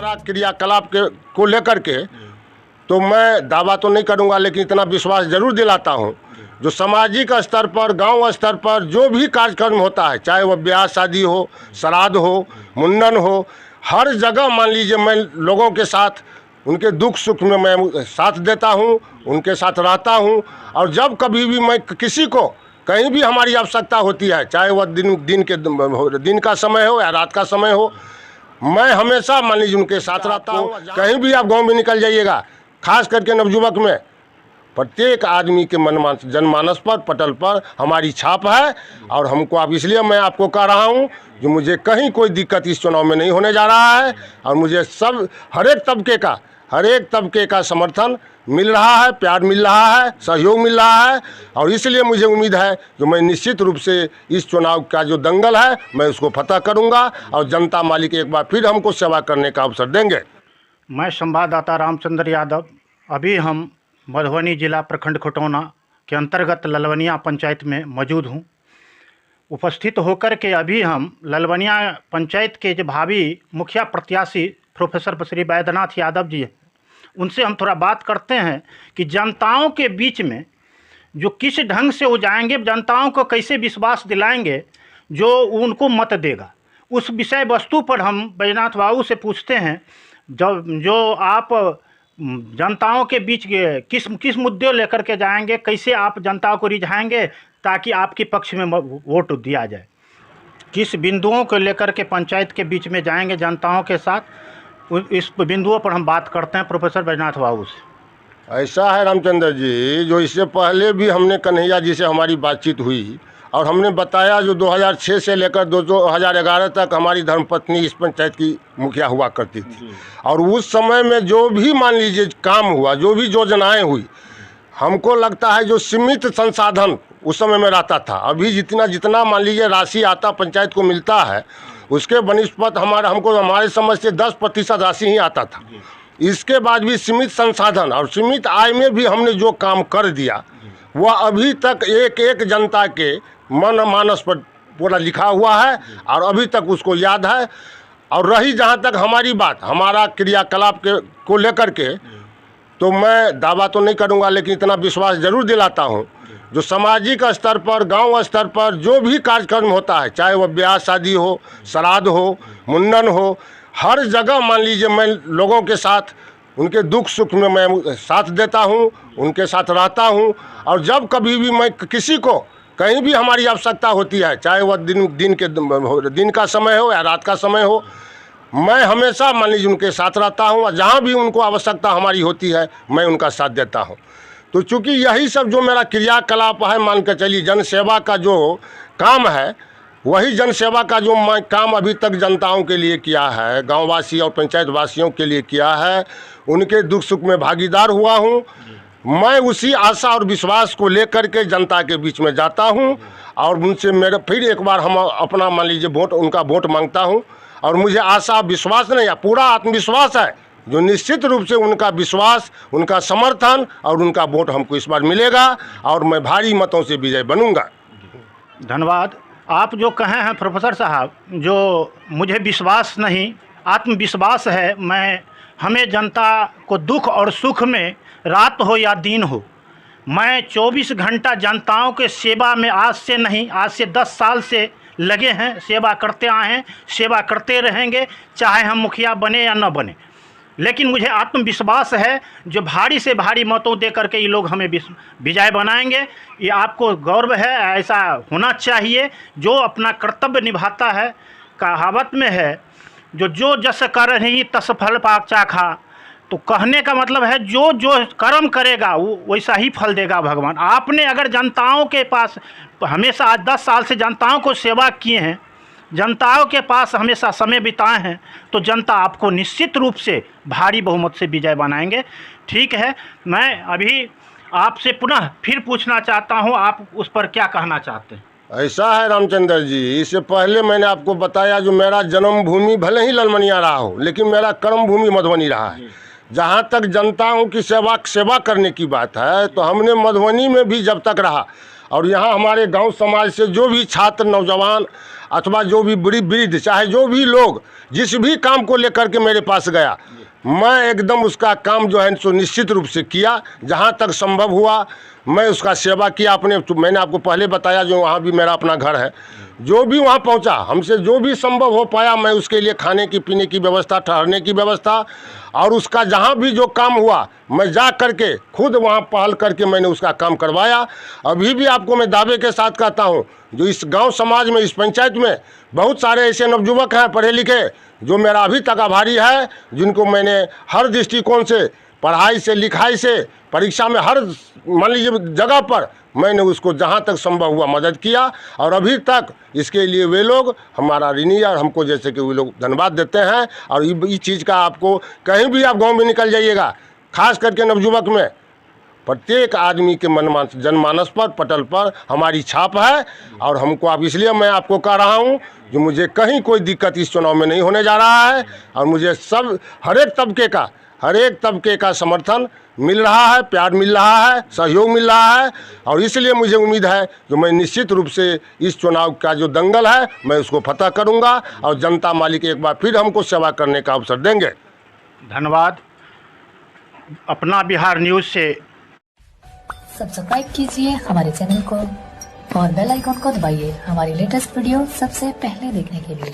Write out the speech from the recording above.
हमारा क्रियाकलाप को लेकर के तो मैं दावा तो नहीं करूंगा, लेकिन इतना विश्वास जरूर दिलाता हूं, जो सामाजिक स्तर पर, गांव स्तर पर जो भी कार्यक्रम होता है, चाहे वह ब्याह शादी हो, श्राद्ध हो, मुंडन हो, हर जगह मान लीजिए मैं लोगों के साथ उनके दुख सुख में मैं साथ देता हूं, उनके साथ रहता हूं। और जब कभी भी मैं किसी को कहीं भी हमारी आवश्यकता होती है, चाहे वह दिन का समय हो या रात का समय हो, मैं हमेशा मान लीजिए उनके साथ रहता हूँ। कहीं भी आप गांव में निकल जाइएगा, खास करके नवयुवक में, प्रत्येक आदमी के जनमानस पर, पटल पर हमारी छाप है। और हमको अब इसलिए मैं आपको कह रहा हूँ कि मुझे कहीं कोई दिक्कत इस चुनाव में नहीं होने जा रहा है, और मुझे सब हर एक तबके का समर्थन मिल रहा है, प्यार मिल रहा है, सहयोग मिल रहा है। और इसलिए मुझे उम्मीद है कि मैं निश्चित रूप से इस चुनाव का जो दंगल है मैं उसको फतह करूंगा, और जनता मालिक एक बार फिर हमको सेवा करने का अवसर देंगे। मैं संवाददाता रामचंद्र यादव। अभी हम मधुबनी जिला प्रखंड खटौना के अंतर्गत ललवनिया पंचायत में मौजूद हूँ। उपस्थित होकर के अभी हम ललवनिया पंचायत के जो भावी मुखिया प्रत्याशी प्रोफेसर श्री वैद्यनाथ यादव जी हैं, उनसे हम थोड़ा बात करते हैं कि जनताओं के बीच में जो किस ढंग से वो जाएंगे, जनताओं को कैसे विश्वास दिलाएंगे जो उनको मत देगा। उस विषय वस्तु पर हम वैद्यनाथ बाबू से पूछते हैं, जो आप जनताओं के बीच किस मुद्दे लेकर के जाएंगे, कैसे आप जनता को रिझाएंगे ताकि आपके पक्ष में वोट दिया जाए, किस बिंदुओं को लेकर के पंचायत के बीच में जाएंगे जनताओं के साथ, इस बिंदुओं पर हम बात करते हैं प्रोफेसर वैद्यनाथ बाबू से। ऐसा है रामचंद्र जी, जो इससे पहले भी हमने कन्हैया जी से हमारी बातचीत हुई, और हमने बताया जो 2006 से लेकर 2011 तक हमारी धर्मपत्नी इस पंचायत की मुखिया हुआ करती थी। और उस समय में जो भी मान लीजिए काम हुआ, जो भी योजनाएं हुई, हमको लगता है जो सीमित संसाधन उस समय में रहता था। अभी जितना मान लीजिए राशि आता पंचायत को मिलता है, उसके बनिस्पत हमको हमारे समझ से 10% राशि ही आता था। इसके बाद भी सीमित संसाधन और सीमित आय में भी हमने जो काम कर दिया, वह अभी तक एक जनता के मन मानस पर पूरा लिखा हुआ है, और अभी तक उसको याद है। और रही जहाँ तक हमारी बात, हमारा क्रियाकलाप को लेकर के, तो मैं दावा तो नहीं करूँगा, लेकिन इतना विश्वास जरूर दिलाता हूँ, जो सामाजिक स्तर पर, गांव स्तर पर जो भी कार्यक्रम होता है, चाहे वह ब्याह शादी हो, श्राद्ध हो, मुंडन हो, हर जगह मान लीजिए मैं लोगों के साथ उनके दुख सुख में मैं साथ देता हूं, उनके साथ रहता हूं। और जब कभी भी मैं किसी को कहीं भी हमारी आवश्यकता होती है, चाहे वह दिन का समय हो या रात का समय हो, मैं हमेशा मान लीजिए उनके साथ रहता हूं, और जहां भी उनको आवश्यकता हमारी होती है मैं उनका साथ देता हूं। तो चूँकि यही सब जो मेरा क्रियाकलाप है, मान के चलिए जनसेवा का जो काम है, वही जनसेवा का जो मैं काम अभी तक जनताओं के लिए किया है, गांववासी और पंचायत वासियों के लिए किया है, उनके दुख सुख में भागीदार हुआ हूं। मैं उसी आशा और विश्वास को लेकर के जनता के बीच में जाता हूं, और उनसे मेरे फिर एक बार हम अपना मान लीजिए उनका वोट मांगता हूं। और मुझे आशा विश्वास नहीं, पूरा आत्मविश्वास है, जो निश्चित रूप से उनका विश्वास, उनका समर्थन और उनका वोट हमको इस बार मिलेगा, और मैं भारी मतों से विजय बनूंगा। धन्यवाद। आप जो कहे हैं प्रोफेसर साहब, जो मुझे विश्वास नहीं आत्मविश्वास है, हमें जनता को दुख और सुख में रात हो या दिन हो, मैं 24 घंटा जनताओं के सेवा में आज से 10 साल से लगे हैं, सेवा करते आए हैं, सेवा करते रहेंगे, चाहे हम मुखिया बने या न बने। लेकिन मुझे आत्मविश्वास है जो भारी से भारी मतों दे करके ये लोग हमें विजय बनाएंगे। ये आपको गौरव है, ऐसा होना चाहिए। जो अपना कर्तव्य निभाता है, कहावत में है, जो जस करहि तस फल पाक चाखा। तो कहने का मतलब है जो कर्म करेगा वो वैसा ही फल देगा भगवान। आपने अगर जनताओं के पास हमेशा आज 10 साल से जनताओं को सेवा किए हैं, जनताओं के पास हमेशा समय बिताए हैं, तो जनता आपको निश्चित रूप से भारी बहुमत से विजय बनाएंगे। ठीक है, मैं अभी आपसे पुनः फिर पूछना चाहता हूं, आप उस पर क्या कहना चाहते हैं? ऐसा है रामचंद्र जी, इससे पहले मैंने आपको बताया जो मेरा जन्मभूमि भले ही ललमनिया रहा हो, लेकिन मेरा कर्मभूमि मधुबनी रहा है। जहाँ तक जनताओं की सेवा करने की बात है, तो हमने मधुबनी में भी जब तक रहा, और यहाँ हमारे गांव समाज से जो भी छात्र नौजवान अथवा जो भी वृद्ध चाहे जो भी लोग जिस भी काम को लेकर के मेरे पास गया, मैं एकदम उसका काम जो है सो निश्चित रूप से किया। जहाँ तक संभव हुआ मैं उसका सेवा किया अपने। मैंने आपको पहले बताया जो वहाँ भी मेरा अपना घर है, जो भी वहाँ पहुँचा हमसे जो भी संभव हो पाया मैं उसके लिए खाने की पीने की व्यवस्था, ठहरने की व्यवस्था और उसका जहाँ भी जो काम हुआ मैं जा करके खुद वहाँ पहल करके मैंने उसका काम करवाया। अभी भी आपको मैं दावे के साथ कहता हूँ जो इस गांव समाज में, इस पंचायत में बहुत सारे ऐसे नवयुवक हैं पढ़े लिखे जो मेरा अभी तक आभारी है, जिनको मैंने हर दृष्टिकोण से, पढ़ाई से, लिखाई से, परीक्षा में, हर मान लीजिए जगह पर मैंने उसको जहाँ तक संभव हुआ मदद किया। और अभी तक इसके लिए वे लोग हमारा ऋणी और हमको जैसे कि वे लोग धन्यवाद देते हैं। और इस चीज़ का आपको कहीं भी आप गांव में निकल जाइएगा, खास करके नवयुवक में, प्रत्येक आदमी के जनमानस पर, पटल पर हमारी छाप है। और हमको आप इसलिए मैं आपको कह रहा हूँ जो मुझे कहीं कोई दिक्कत इस चुनाव में नहीं होने जा रहा है और मुझे सब हर एक तबके का समर्थन मिल रहा है, प्यार मिल रहा है, सहयोग मिल रहा है। और इसलिए मुझे उम्मीद है जो मैं निश्चित रूप से इस चुनाव का जो दंगल है मैं उसको फतह करूंगा और जनता मालिक एक बार फिर हमको सेवा करने का अवसर देंगे। धन्यवाद। अपना बिहार न्यूज़ से सब्सक्राइब कीजिए हमारे चैनल को और बेल आइकॉन को दबाइए हमारी लेटेस्ट वीडियो सबसे पहले देखने के लिए।